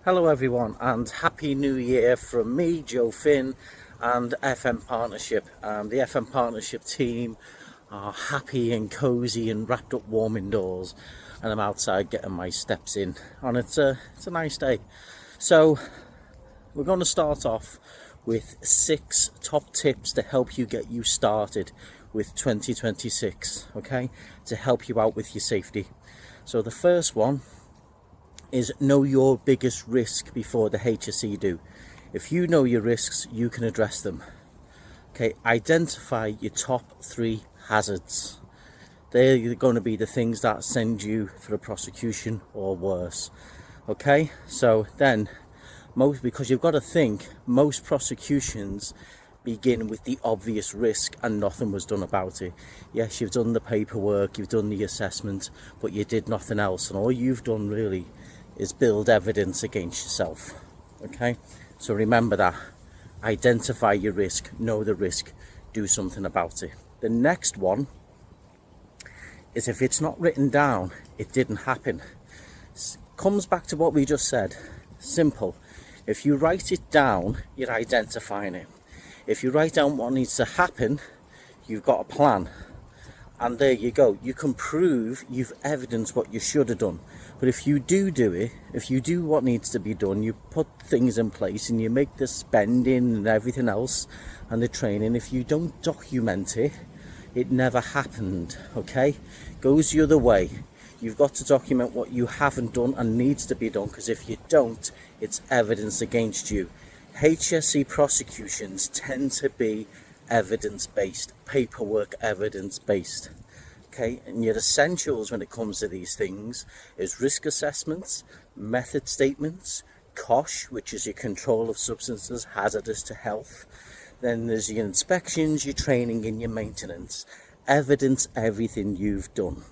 Hello everyone, and Happy New Year from me, Joe Finn, and FM Partnership. The FM Partnership team are happy and cozy and wrapped up warm indoors, and I'm outside getting my steps in, and it's a nice day. So we're going to start off with 6 top tips to help you get you started with 2026, okay, to help you out with your safety. So the first one is know your biggest risk before the 𝗶𝘂𝐶 do. If you know your risks, you can address them. Okay, identify your top 3 hazards. They're going to be the things that send you for a prosecution or worse. Okay, so then because you've got to think, most prosecutions begin with the obvious risk and nothing was done about it. Yes, you've done the paperwork, you've done the assessment, but you did nothing else, and all you've done really is build evidence against yourself. Okay, so remember that. Identify your risk, know the risk, do something about it. The next one is, if it's not written down, it didn't happen. Comes back to what we just said. Simple. If you write it down, you're identifying it. If you write down what needs to happen, you've got a plan. And there you go. You can prove you've evidenced what you should have done. But if you do it, if you do what needs to be done, you put things in place and you make the spending and everything else and the training, if you don't document it, it never happened, okay? Goes the other way. You've got to document what you haven't done and needs to be done, because if you don't, it's evidence against you. 𝗶𝘂𝐶 prosecutions tend to be evidence-based, paperwork evidence-based. Okay, and your essentials when it comes to these things is risk assessments, method statements, 𝗀𝗍, which is your control of substances hazardous to health. Then there's your inspections, your training, and your maintenance. Evidence everything you've done.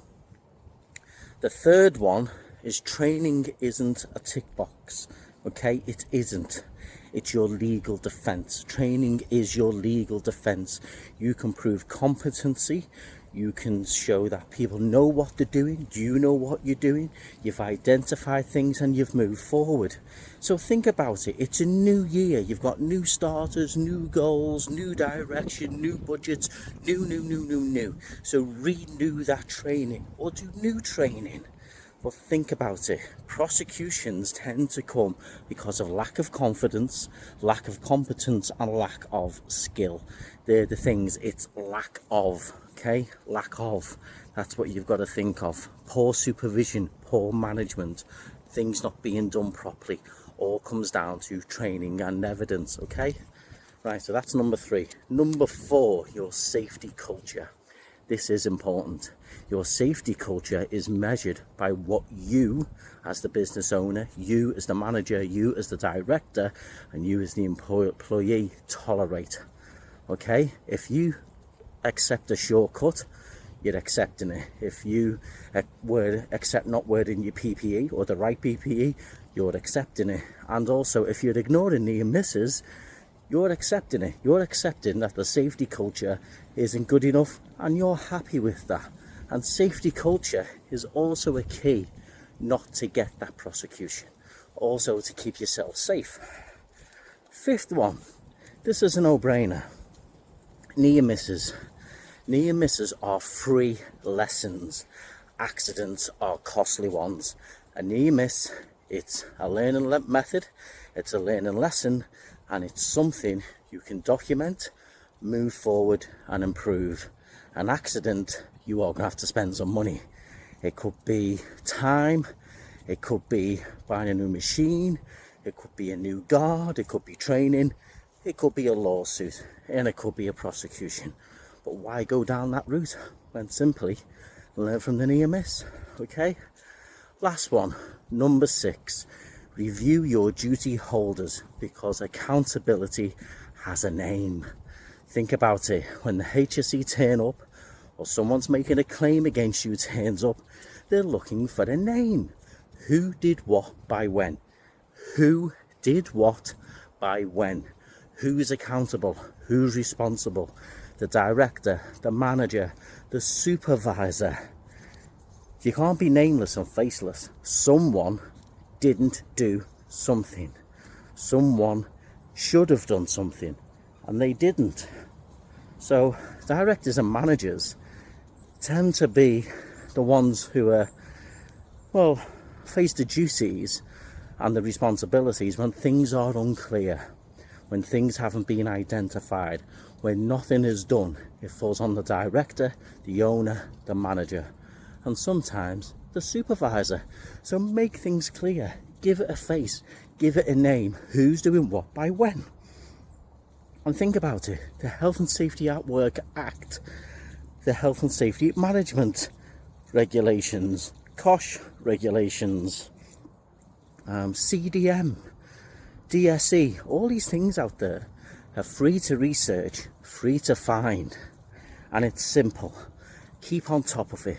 The third one is training isn't a tick box. Okay, it isn't. It's your legal defense. Training is your legal defense. You can prove competency. You can show that people know what they're doing. You know what you're doing. You've identified things and you've moved forward. So think about it. It's a new year. You've got new starters, new goals, new direction, new budgets, new. So renew that training or do new training. But think about it. Prosecutions tend to come because of lack of confidence, lack of competence, and lack of skill. They're the things. It's lack of. Okay, lack of. That's what you've got to think of. Poor supervision, poor management, things not being done properly. All comes down to training and evidence. Okay, right. So that's number 3. Number 4, your safety culture. This is important. Your safety culture is measured by what you as the business owner, you as the manager, you as the director, and you as the employee tolerate. Okay, if you accept a shortcut, you're accepting it. If you accept not wearing your PPE or the right PPE, you're accepting it. And also, if you're ignoring near misses, you're accepting it. You're accepting that the safety culture isn't good enough, and you're happy with that. And safety culture is also a key not to get that prosecution, also to keep yourself safe. 5th one, this is a no-brainer. Near misses. Near misses are free lessons. Accidents are costly ones. A near miss, it's a learning method, it's a learning lesson, and it's something you can document, move forward and improve. An accident, you are going to have to spend some money. It could be time, it could be buying a new machine, it could be a new guard, it could be training, it could be a lawsuit, and it could be a prosecution. But why go down that route when simply learn from the near miss? Okay, last one, number 6. Review your duty holders, because accountability has a name. Think about it. When the 𝗶𝘂𝐶 turn up, or someone's making a claim against you turns up, they're looking for a name. Who did what by when? Who did what by when? Who's accountable? Who's responsible? The director, the manager, the supervisor. You can't be nameless and faceless. Someone didn't do something. Someone should have done something and they didn't. So directors and managers tend to be the ones who are, well, face the duties and the responsibilities when things are unclear, when things haven't been identified, when nothing is done. It falls on the director, the owner, the manager, and sometimes the supervisor. So make things clear, give it a face, give it a name, who's doing what by when. And think about it, the Health and Safety at Work Act, the Health and Safety Management regulations, COSH regulations, CDM, DSE, all these things out there are free to research, free to find, and it's simple. Keep on top of it.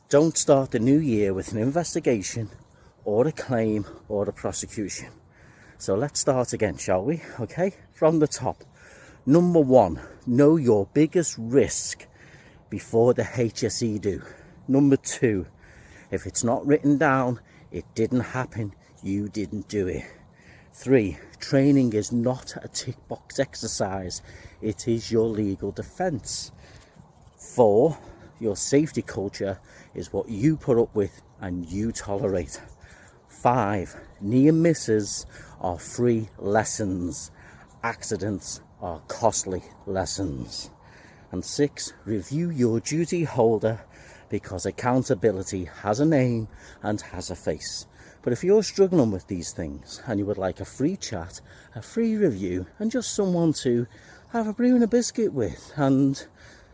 Don't start the new year with an investigation or a claim or a prosecution. So let's start again, shall we? Okay, from the top. Number 1, know your biggest risk before the HSE do. Number 2, if it's not written down, it didn't happen, you didn't do it. 3, training is not a tick box exercise, it is your legal defence. 4, your safety culture is what you put up with and you tolerate. 5, near misses are free lessons, accidents are costly lessons. And 6, review your duty holder, because accountability has a name and has a face. But if you're struggling with these things and you would like a free chat, a free review, and just someone to have a brew and a biscuit with and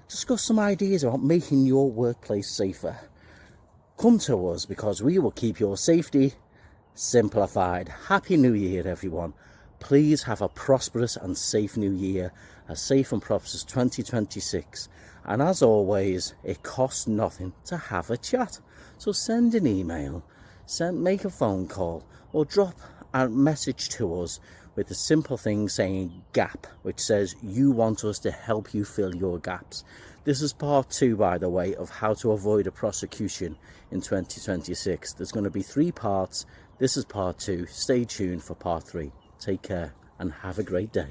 discuss some ideas about making your workplace safer, come to us, because we will keep your safety simplified. Happy New Year, everyone. Please have a prosperous and safe new year, a safe and prosperous 2026. And as always, it costs nothing to have a chat. So send an email, make a phone call, or drop a message to us with a simple thing saying GAP, which says you want us to help you fill your gaps. This is part 2, by the way, of how to avoid a prosecution in 2026. There's going to be 3 parts. This is part 2. Stay tuned for part 3. Take care and have a great day.